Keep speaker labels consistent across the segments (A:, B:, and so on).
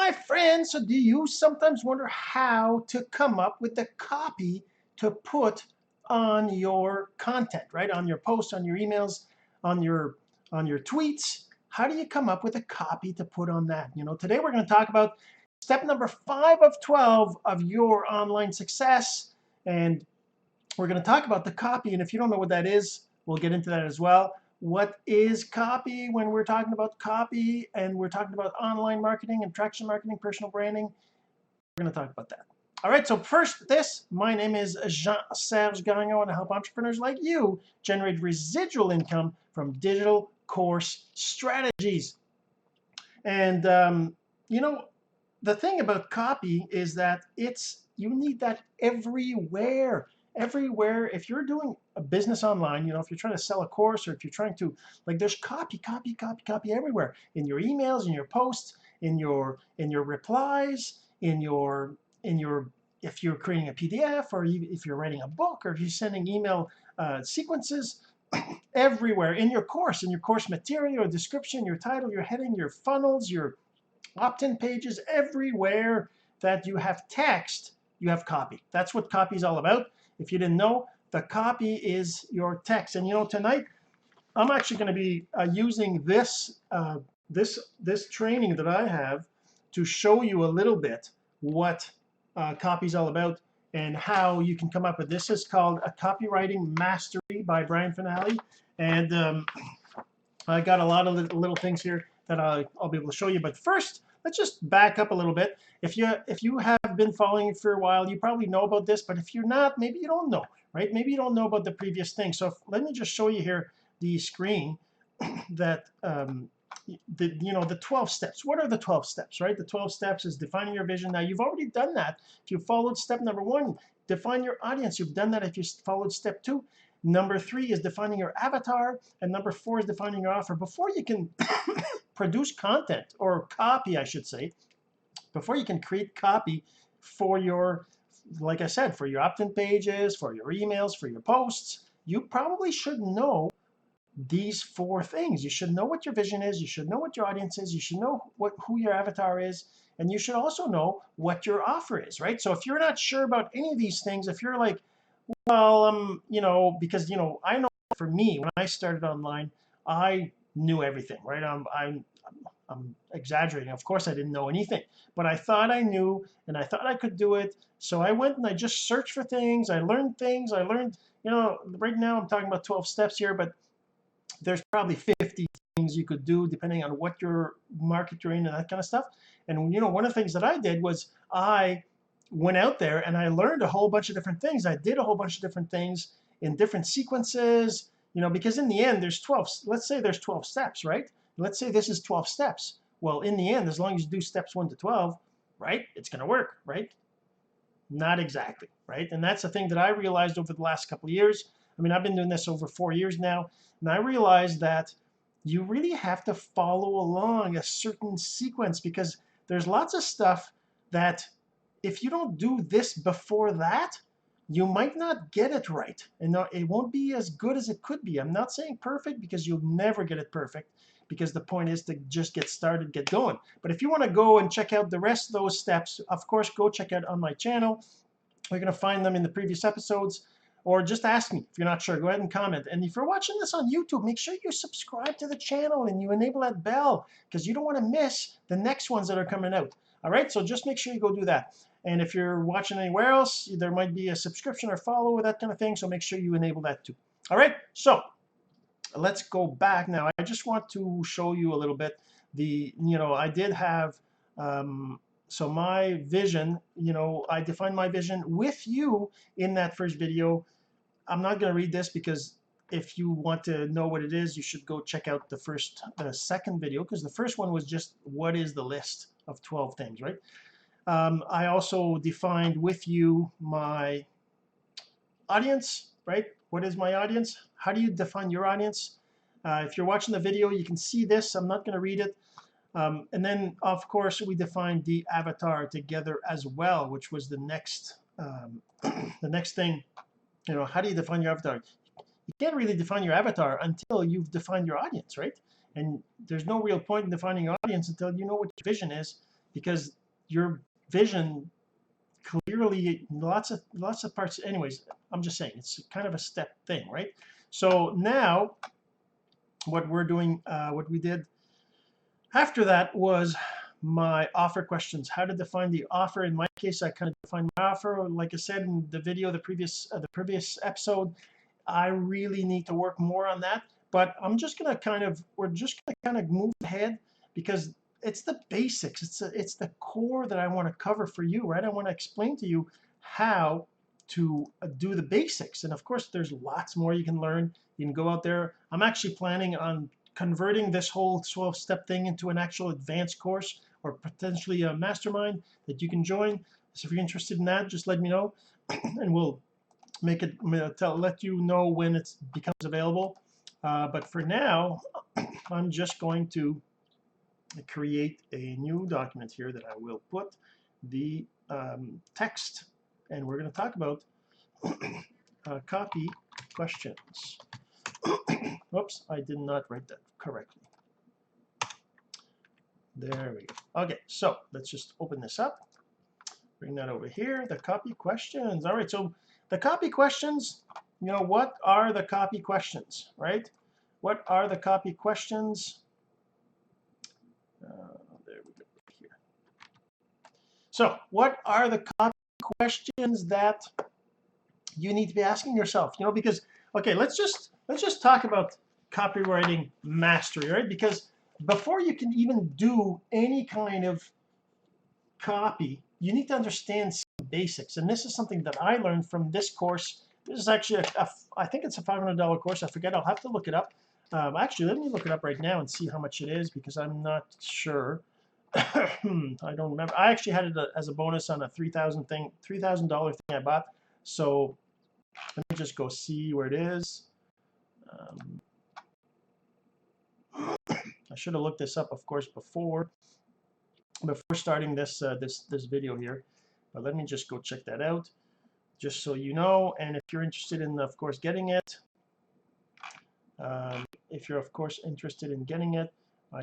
A: My friends, so do you sometimes wonder how to come up with the copy to put on your content, right? On your posts, on your emails, on your tweets. How do you come up with a copy to put on that? Today we're going to talk about step number 5 of 12 of your online success. And we're going to talk about the copy. And if you don't know what that is, we'll get into that as well. What is copy when we're talking about copy and we're talking about online marketing and traction marketing, personal branding? We're going to talk about that. All right, so first my name is Jean-Serge, and I help entrepreneurs like you generate residual income from digital course strategies. And the thing about copy is that you need that everywhere. If you're doing a business online, if you're trying to sell a course, or if you're trying to, there's copy everywhere, in your emails, in your posts, in your replies, in your if you're creating a PDF, or if you're writing a book, or if you're sending email sequences, everywhere, in your course material, your description, your title, your heading, your funnels, your opt-in pages, everywhere that you have text, you have copy. That's what copy is all about. If you didn't know, the copy is your text. And tonight I'm actually going to be using this training that I have to show you a little bit what copy is all about and how you can come up with this. Is called a Copywriting Mastery by Brian Finale. And I got a lot of little things here that I'll be able to show you. But first, let's just back up a little bit. If you have been following it for a while, you probably know about this. But if you're not, maybe you don't know, right? Maybe you don't know about the previous thing. So let me just show you here the screen that the 12 steps. What are the 12 steps, right? The 12 steps is defining your vision. Now, you've already done that. If you followed step number 1, define your audience. You've done that if you followed step 2. Number 3 is defining your avatar, and number 4 is defining your offer. Before you can produce content, or copy, I should say, before you can create copy for your, like I said, for your opt-in pages, for your emails, for your posts, you probably should know these 4 things. You should know what your vision is, you should know what your audience is, you should know who your avatar is, and you should also know what your offer is, right? So if you're not sure about any of these things, if you're like, well, because I know for me, when I started online, I knew everything, right? I'm exaggerating. Of course, I didn't know anything, but I thought I knew, and I thought I could do it. So I went and I just searched for things. I learned things. I learned, right now I'm talking about 12 steps here, but there's probably 50 things you could do depending on what your market you're in and that kind of stuff. And one of the things that I did was I went out there and I learned a whole bunch of different things. I did a whole bunch of different things in different sequences, because in the end there's 12, let's say there's 12 steps, right? Let's say this is 12 steps. Well, in the end, as long as you do steps 1 to 12, right, it's going to work, right? Not exactly, right? And that's the thing that I realized over the last couple of years. I mean, I've been doing this over 4 years now, and I realized that you really have to follow along a certain sequence, because there's lots of stuff that if you don't do this before that, you might not get it right, and it won't be as good as it could be. I'm not saying perfect, because you'll never get it perfect, because the point is to just get started, get going. But if you want to go and check out the rest of those steps, of course, go check out on my channel. You're going to find them in the previous episodes, or just ask me if you're not sure. Go ahead and comment. And if you're watching this on YouTube, make sure you subscribe to the channel and you enable that bell, because you don't want to miss the next ones that are coming out. All right, so just make sure you go do that. And if you're watching anywhere else, there might be a subscription or follow or that kind of thing, so make sure you enable that too. All right, so let's go back now. I just want to show you a little bit. I did have, so my vision, I defined my vision with you in that first video. I'm not going to read this, because if you want to know what it is, you should go check out the second video, because the first one was just what is the list of 12 things, right? I also defined with you my audience, right? What is my audience? How do you define your audience? If you're watching the video, you can see this. I'm not going to read it. And then, of course, we defined the avatar together as well, which was the next thing. How do you define your avatar? You can't really define your avatar until you've defined your audience, right? And there's no real point in defining your audience until you know what your vision is, because your vision clearly lots of parts. Anyways, I'm just saying it's kind of a step thing, right? So now what we're doing, what we did after that was my offer questions. How to define the offer. In my case, I kind of defined my offer. Like I said in the video, the previous episode, I really need to work more on that. But I'm just gonna we're just gonna kind of move ahead because it's the basics. It's the core that I want to cover for you, right? I want to explain to you how to do the basics. And of course, there's lots more you can learn. You can go out there. I'm actually planning on converting this whole 12-step thing into an actual advanced course or potentially a mastermind that you can join. So if you're interested in that, just let me know and we'll make it, let you know when it becomes available. But for now, I'm just going to create a new document here that I will put the text, and we're going to talk about copy questions. Whoops, I did not write that correctly. There we go. Okay, so let's just open this up. Bring that over here, the copy questions. All right, so the copy questions, you know, what are the copy questions, right? What are the copy questions? There we go, here. So what are the copy questions that you need to be asking yourself? You know, because, okay, let's just talk about copywriting mastery, right? Because before you can even do any kind of copy, you need to understand some basics. And this is something that I learned from this course. This is actually I think it's a $500 course. I forget. I'll have to look it up. Actually, let me look it up right now and see how much it is because I'm not sure. I don't remember. I actually had it as a bonus on a $3,000 thing I bought. So let me just go see where it is. I should have looked this up, of course, before starting this this video here. But let me just go check that out, just so you know. And if you're interested in, of course, getting it, I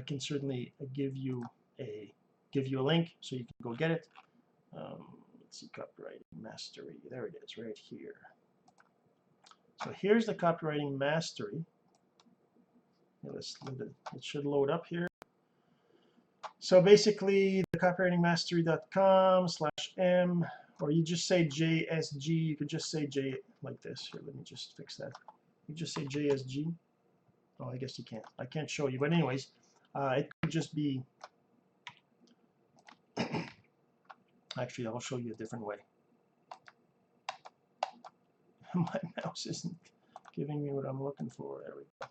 A: can certainly give you a link so you can go get it. Let's see, copywriting mastery. There it is, right here. So here's the copywriting mastery. It should load up here. So basically, the copywritingmastery.com/m, or you just say JSG. You could just say J like this. Here, let me just fix that. You just say JSG. Oh, I guess you can't. I can't show you. But anyways, it could just be. Actually, I'll show you a different way. My mouse isn't giving me what I'm looking for. There we go.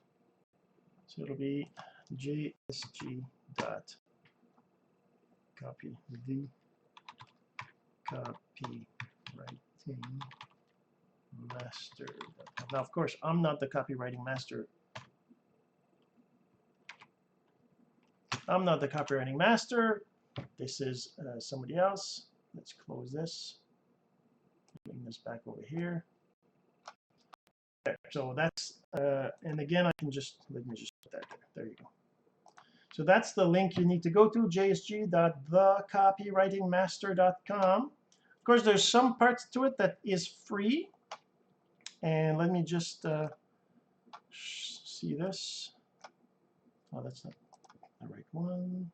A: So it'll be JSG dot copy the copywriting master. Now, of course, I'm not the copywriting master. I'm not the copywriting master. This is somebody else. Let's close this. Bring this back over here. Okay, so that's and again, I can just let me just put that there. There you go. So that's the link you need to go to, jsg.thecopywritingmaster.com. Of course, there's some parts to it that is free. And let me just see this. Oh, that's not the right one.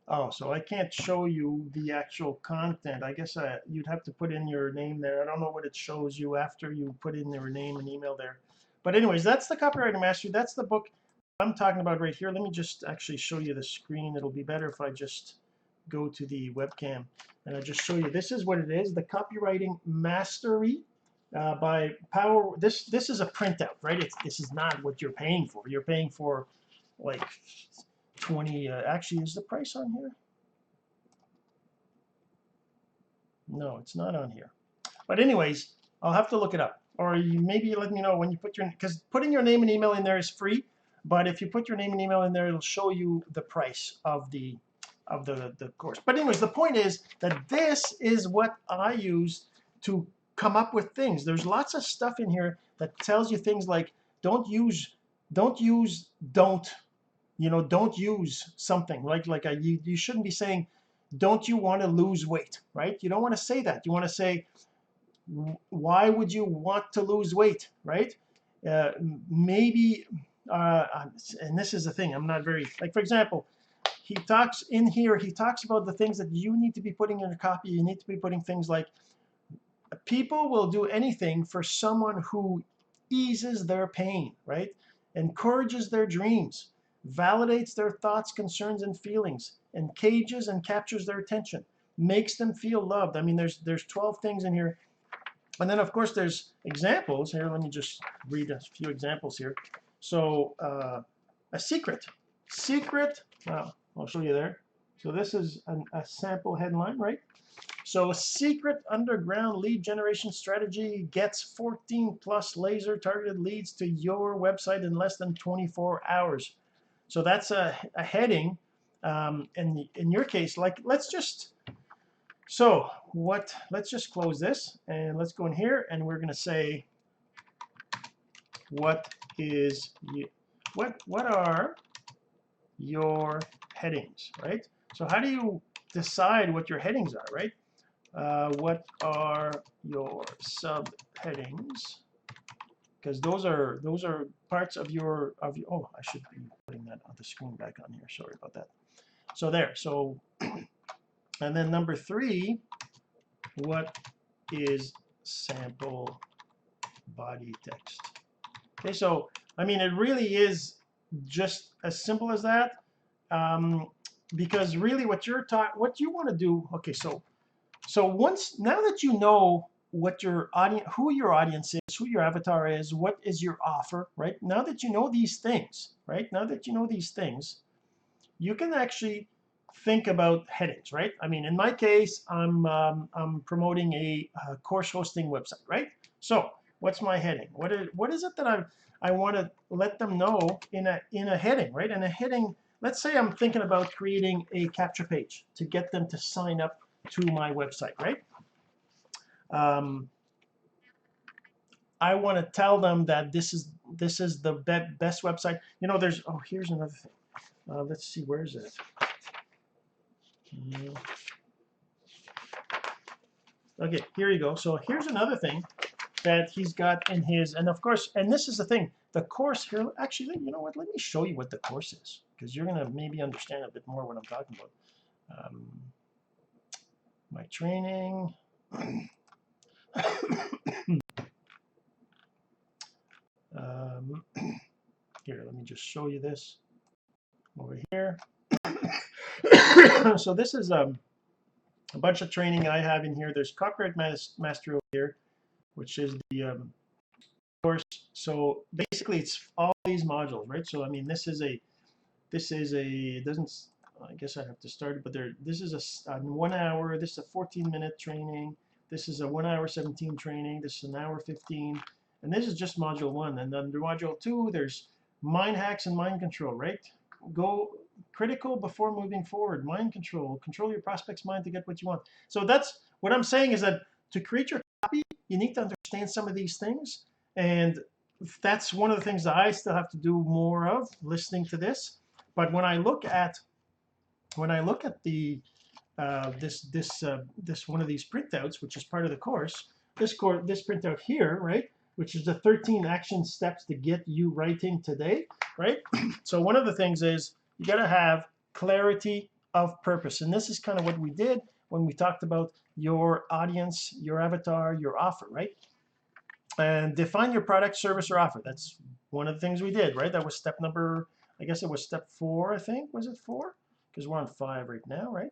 A: Oh, so I can't show you the actual content. I guess you'd have to put in your name there. I don't know what it shows you after you put in your name and email there. But anyways, that's the Copywriting Mastery. That's the book I'm talking about right here. Let me just actually show you the screen. It'll be better if I just go to the webcam and I just show you. This is what it is, the Copywriting Mastery by Power. This is a printout, right? This is not what you're paying for. You're paying for like 20. Actually, is the price on here? No, it's not on here. But anyways, I'll have to look it up. Or maybe let me know when you put your, because putting your name and email in there is free. But if you put your name and email in there, it'll show you the price of the course. But anyways, the point is that this is what I use to come up with things. There's lots of stuff in here that tells you things like don't use don't use don't, you know, don't use something like you shouldn't be saying, don't you want to lose weight, right? You don't want to say that. You want to say, why would you want to lose weight, right? uh, Maybe and this is the thing, I'm not very, like, for example, he talks in here, he talks about the things that you need to be putting in your copy. You need to be putting things like, people will do anything for someone who eases their pain, right? Encourages their dreams, validates their thoughts, concerns, and feelings, engages and captures their attention, makes them feel loved. I mean, there's 12 things in here. And then, of course, there's examples here. Let me just read a few examples here. So a secret. Well, I'll show you there. So this is a sample headline, right? So a secret underground lead generation strategy gets 14 plus laser targeted leads to your website in less than 24 hours. So that's a heading. And in your case, like, let's just close this and let's go in here, and we're going to say, what are your headings, right? So how do you decide what your headings are, right? What are your subheadings? Because those are parts of your oh, I should be putting that on the screen back on here. Sorry about that. So there. So and then number 3, what is sample body text? Okay, so I mean, it really is just as simple as that, because really what you want to do. Okay, so now that you know what your audience, who your audience is, who your avatar is, what is your offer, right? Now that you know these things, right? Now that you know these things, you can actually think about headings, right? I mean, in my case, I'm promoting a course hosting website, right? So what's my heading? What is it that I want to let them know in a heading, right? In a heading, let's say I'm thinking about creating a capture page to get them to sign up to my website, right? I want to tell them that this is the best website. You know, here's another thing. Let's see, where is it? Okay, here you go. So here's another thing that he's got in his, and of course, and this is the thing, the course here, actually, you know what, let me show you what the course is, because you're going to maybe understand a bit more what I'm talking about. My training. Here, let me just show you this over here. So this is a bunch of training I have in here. There's Copyright Mastery over here, which is the course. So basically, it's all these modules, right? So I mean, this is a it doesn't. I guess I have to start it, but this is a 1 hour. This is a 14-minute training. This is a 1 hour 17 training. This is an hour 15, and this is just module 1. And under module 2, there's mind hacks and mind control, right? Go critical before moving forward. Mind control. Control your prospect's mind to get what you want. So that's what I'm saying, is that to create your copy, you need to understand some of these things. And that's one of the things that I still have to do more of, listening to this. But when I look at the this one of these printouts, which is part of the course, this printout here, right, which is the 13 action steps to get you writing today, right? So one of the things is you got to have clarity of purpose, and this is kind of what we did when we talked about your audience, your avatar, your offer, right? And define your product, service, or offer. That's one of the things we did, right? That was step number, I guess it was step 4, I think. Was it 4? Because we're on 5 right now, right?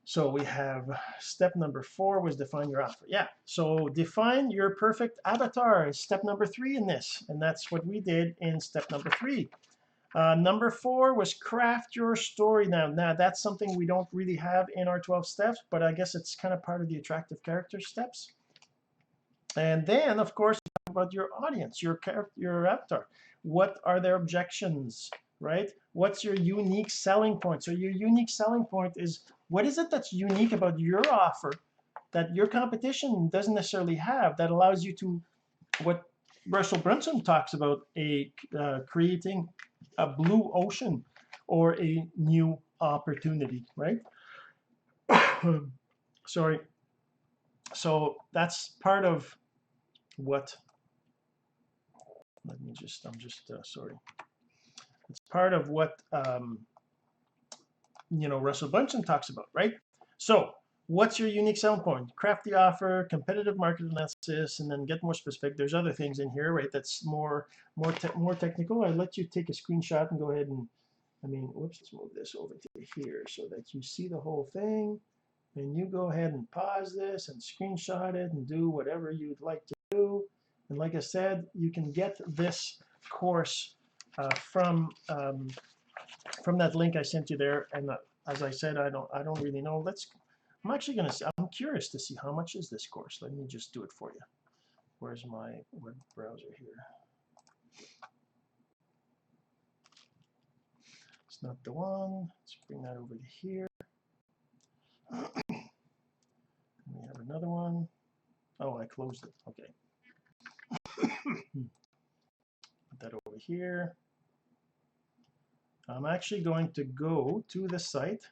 A: So we have step number 4 was define your offer. Yeah, so define your perfect avatar is step number 3 in this, and that's what we did in step number 3. Number 4 was craft your story. Now that's something we don't really have in our 12 steps, but I guess it's kind of part of the attractive character steps. And then, of course, talk about your audience, your avatar. What are their objections, right? What's your unique selling point? So your unique selling point is, what is it that's unique about your offer that your competition doesn't necessarily have, that allows you to, Russell Brunson talks about creating a blue ocean or a new opportunity, right? Sorry. So that's part of what, sorry. It's part of what, Russell Brunson talks about, right? So what's your unique selling point? Craft the offer, competitive market analysis, and then get more specific. There's other things in here, right? That's more technical. I let you take a screenshot and go ahead and, whoops, let's move this over to here so that you see the whole thing. And you go ahead and pause this and screenshot it and do whatever you'd like to do. And like I said, you can get this course from that link I sent you there. And as I said, I don't really know. I'm curious to see how much is this course. Let me just do it for you. Where's my web browser here? It's not the one. Let's bring that over to here. We have another one. Oh, I closed it. Okay. Put that over here. I'm actually going to go to the site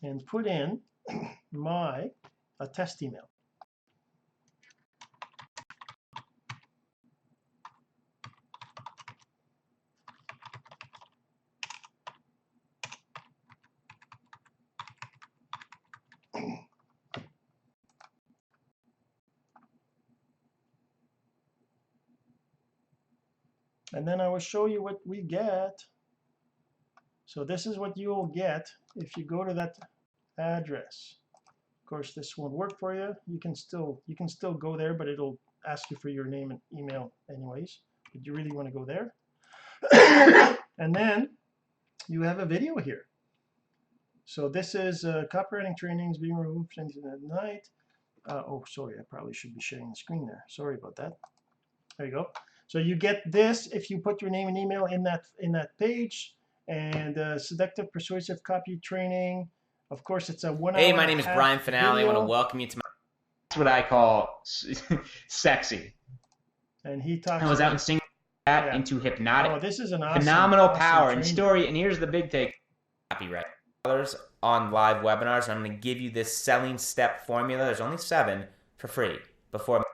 A: and put in a test email. And then I will show you what we get. So this is what you will get if you go to that address. Of course, this won't work for you. You can still go there, but it'll ask you for your name and email anyways. But you really want to go there. And then you have a video here. So this is copywriting trainings being removed at night. Oh, sorry, I probably should be sharing the screen there. Sorry about that. There you go. So you get this if you put your name and email in that page. And seductive persuasive copy training. Of course, it's a 1 hour.
B: Hey, my name is Brian Finale. I want to welcome you to my. That's what I call sexy.
A: And he talks.
B: I was out and singing that into hypnotic.
A: Oh, this is an awesome,
B: phenomenal power and story. And here's the big take. Copyright on live webinars. I'm going to give you this selling step formula. There's only 7 for free before.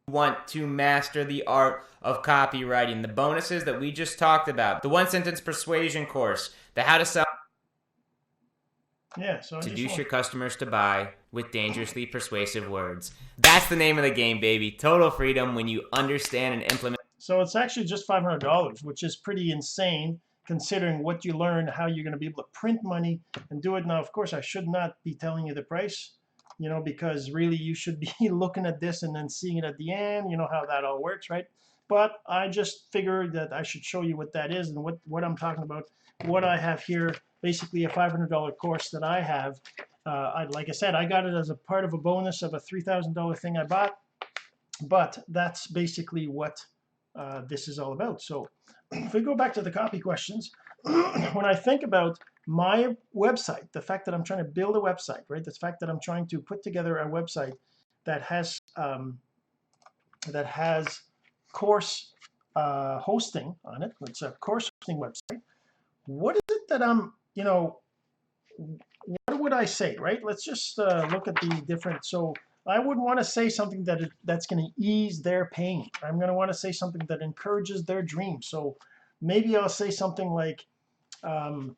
B: Want to master the art of copywriting, the bonuses that we just talked about, the 1-sentence persuasion course, the how to sell, seduce your customers to buy with dangerously persuasive words. That's the name of the game, baby. Total freedom when you understand and implement.
A: So it's actually just $500, which is pretty insane considering what you learn, how you're going to be able to print money and do it. Now, of course, I should not be telling you the price. Because really you should be looking at this and then seeing it at the end. You know how that all works, right? But I just figured that I should show you what that is and what I'm talking about. What I have here, basically a $500 course that I have. Like I said, I got it as a part of a bonus of a $3,000 thing I bought. But that's basically what this is all about. So if we go back to the copy questions, when I think about my website, the fact that I'm trying to build a website, right? The fact that I'm trying to put together a website that has course hosting on it. It's a course hosting website. What is it that I'm, what would I say, right? Let's just look at the different. So I would want to say something that's going to ease their pain. I'm going to want to say something that encourages their dreams. So maybe I'll say something like, well,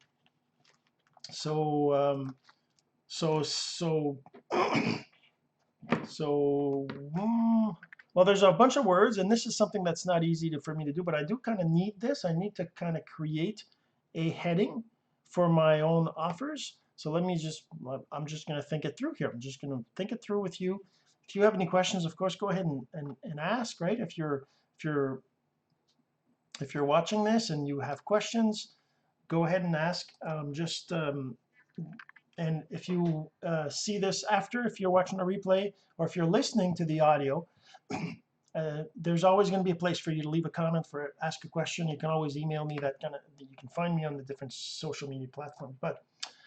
A: there's a bunch of words, and this is something that's not easy for me to do, but I do kind of need this. I need to kind of create a heading for my own offers. So I'm just going to think it through here. I'm just going to think it through with you. If you have any questions, of course, go ahead and ask, right? If you're watching this and you have questions, go ahead and ask. And if you see this after, if you're watching a replay or if you're listening to the audio, there's always going to be a place for you to leave a comment, for ask a question. You can always email me. You can find me on the different social media platforms. But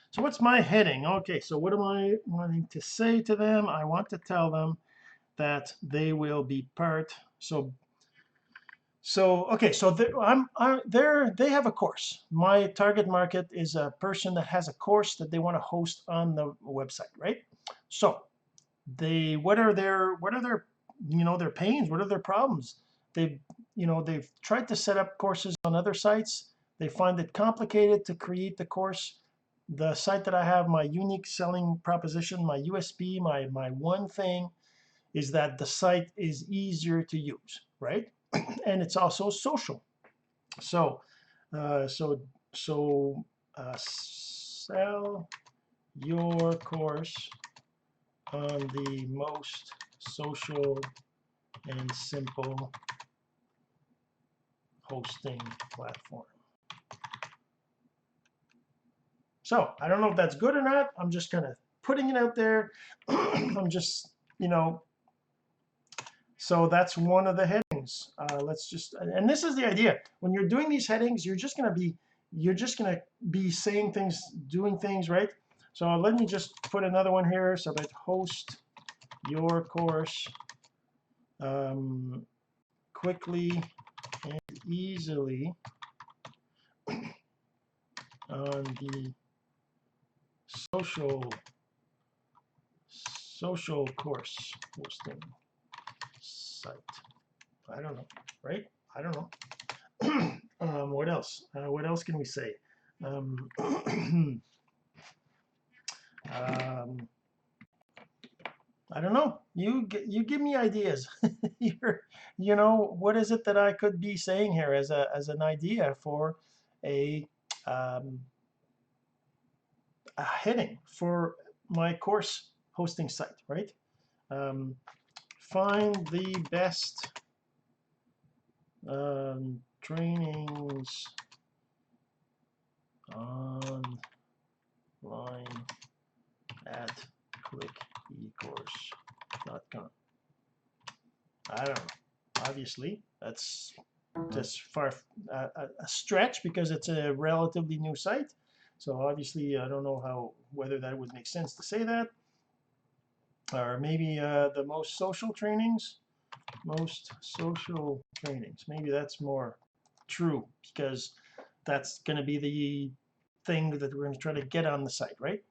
A: so what's my heading? Okay, so what am I wanting to say to them? I want to tell them that they will be part Okay, so they have a course. My target market is a person that has a course that they want to host on the website, right? So what are their their pains? What are their problems? They've tried to set up courses on other sites. They find it complicated to create the course. The site that I have, my unique selling proposition, my USP, my one thing is that the site is easier to use, right? And it's also social. So, uh, so, sell your course on the most social and simple hosting platform. So I don't know if that's good or not. I'm just kind of putting it out there. I'm just, so that's one of the headings. And this is the idea. When you're doing these headings, you're just gonna be saying things, doing things, right? So let me just put another one here. So that host your course quickly and easily on the social course hosting site. I don't know, right? I don't know. What else? What else can we say? I don't know. You give me ideas. What is it that I could be saying here as an idea for a a heading for my course hosting site, right? Find the best trainings online at clickecourse.com. I don't know. Obviously, that's just far a stretch because it's a relatively new site. So obviously, I don't know whether that would make sense to say that. Or maybe the most social trainings. Maybe that's more true because that's going to be the thing that we're going to try to get on the site, right?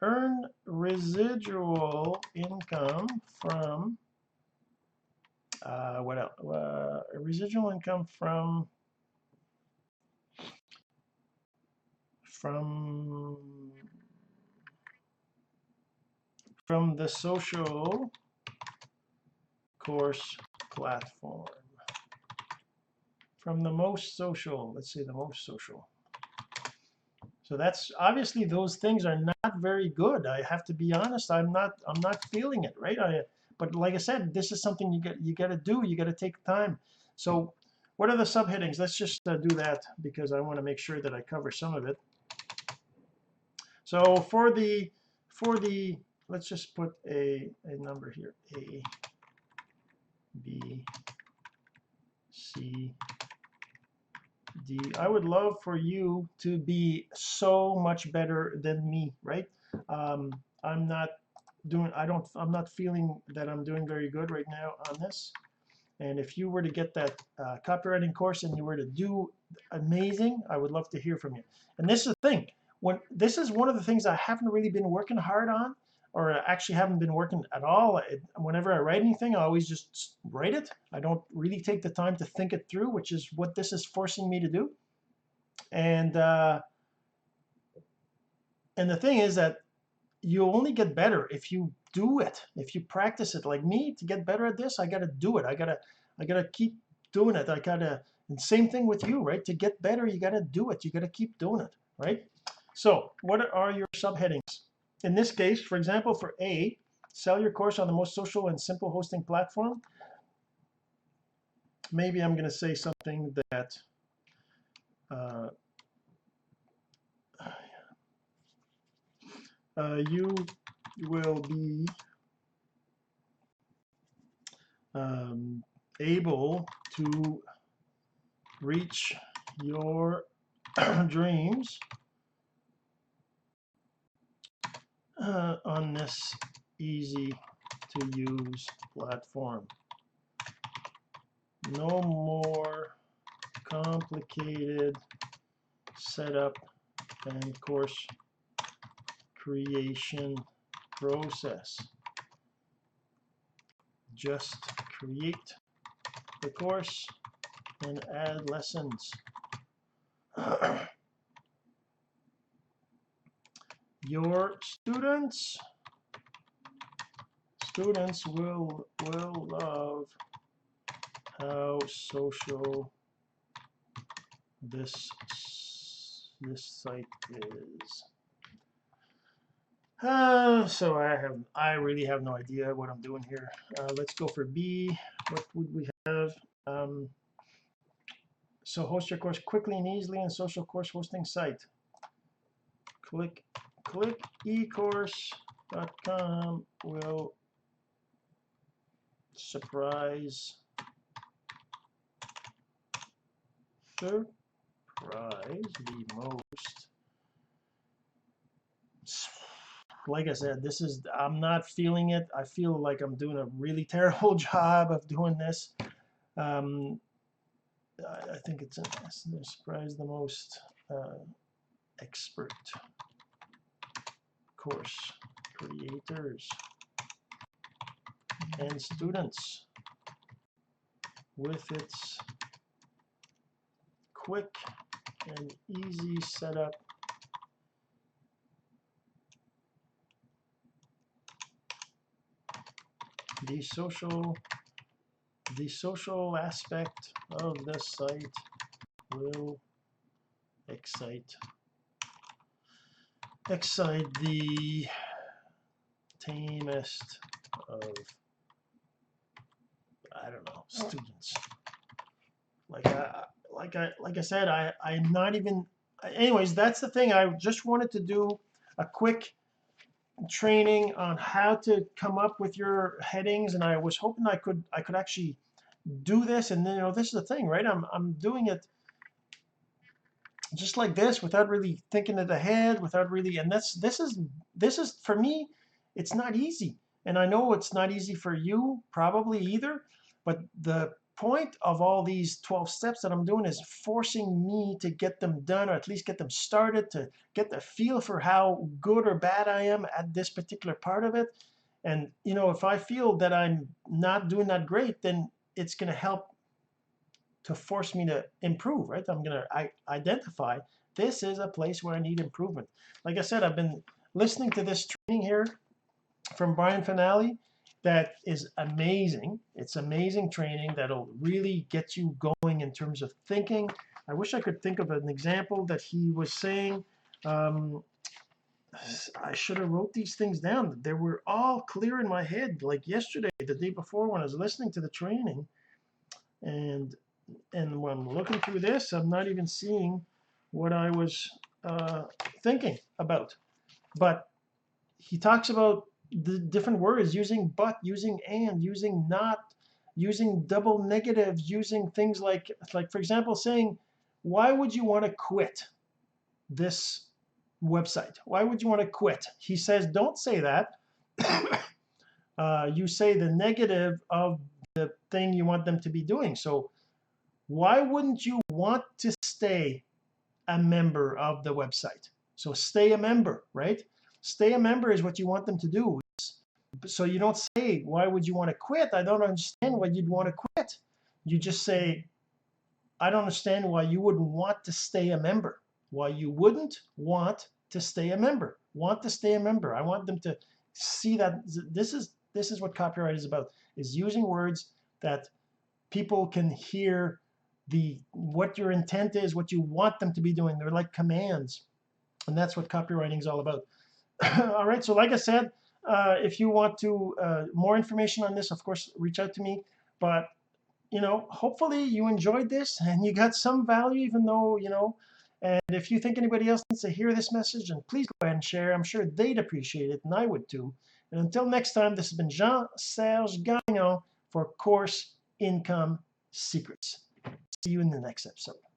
A: Earn residual income from what else? Residual income from the social course platform. From the most social, let's say the most social. So that's obviously those things are not very good. I have to be honest. I'm not feeling it, right? But like I said, this is something you got to do. You got to take time. So what are the subheadings? Let's just do that because I want to make sure that I cover some of it. So for the let's just put a number here. A, B, C, D. I would love for you to be so much better than me, right? I'm not feeling that I'm doing very good right now on this. And if you were to get that copywriting course and you were to do amazing, I would love to hear from you. And this is the thing. This is one of the things I haven't really been working hard on, or actually haven't been working at all. Whenever I write anything, I always just write it. I don't really take the time to think it through, which is what this is forcing me to do. And the thing is that you only get better if you do it, if you practice it. Like me, to get better at this, I got to do it. I gotta keep doing it. And same thing with you, right? To get better, you got to do it. You got to keep doing it, right? So what are your subheadings? In this case, for example, for A, sell your course on the most social and simple hosting platform. Maybe I'm going to say something that you will be able to reach your dreams on this easy to use platform. No more complicated setup and course creation process. Just create the course and add lessons. Your students will love how social this site is. So I really have no idea what I'm doing here. Let's go for B. What would we have? So host your course quickly and easily in social course hosting site. Click ecourse.com will surprise the most. Like I said, I'm not feeling it. I feel like I'm doing a really terrible job of doing this. I think it's surprise the most expert course creators and students with its quick and easy setup. The social aspect of the site will excite the tamest of, I don't know, students. Like I said, I'm not even. Anyways, that's the thing. I just wanted to do a quick training on how to come up with your headings, and I was hoping I could actually do this. And then, this is the thing, right? I'm doing it just like this without really thinking it ahead, without really. And this is for me, it's not easy, and I know it's not easy for you probably either. But the point of all these 12 steps that I'm doing is forcing me to get them done, or at least get them started, to get the feel for how good or bad I am at this particular part of it. And if I feel that I'm not doing that great, then it's going to help to force me to improve, right? I'm going to identify this is a place where I need improvement. Like I said, I've been listening to this training here from Brian Finale. That is amazing. It's amazing training that'll really get you going in terms of thinking. I wish I could think of an example that he was saying. I should have wrote these things down. They were all clear in my head, like yesterday, the day before, when I was listening to the training. And when I'm looking through this, I'm not even seeing what I was thinking about. But he talks about the different words, using but, using and, using not, using double negatives, using things like for example, saying, why would you want to quit this website? Why would you want to quit? He says, don't say that. You say the negative of the thing you want them to be doing. So why wouldn't you want to stay a member of the website? So stay a member, right? Stay a member is what you want them to do. So you don't say, why would you want to quit? I don't understand why you'd want to quit. You just say, I don't understand why you wouldn't want to stay a member. Why you wouldn't want to stay a member. Want to stay a member. I want them to see that this is what copyright is about, is using words that people can hear what your intent is, what you want them to be doing. They're like commands. And that's what copywriting is all about. All right, so like I said, if you want to more information on this, of course, reach out to me. But hopefully you enjoyed this and you got some value, even though and if you think anybody else needs to hear this message, then please go ahead and share. I'm sure they'd appreciate it, and I would too. And until next time, this has been Jean-Serge Gagnon for Course Income Secrets. See you in the next episode.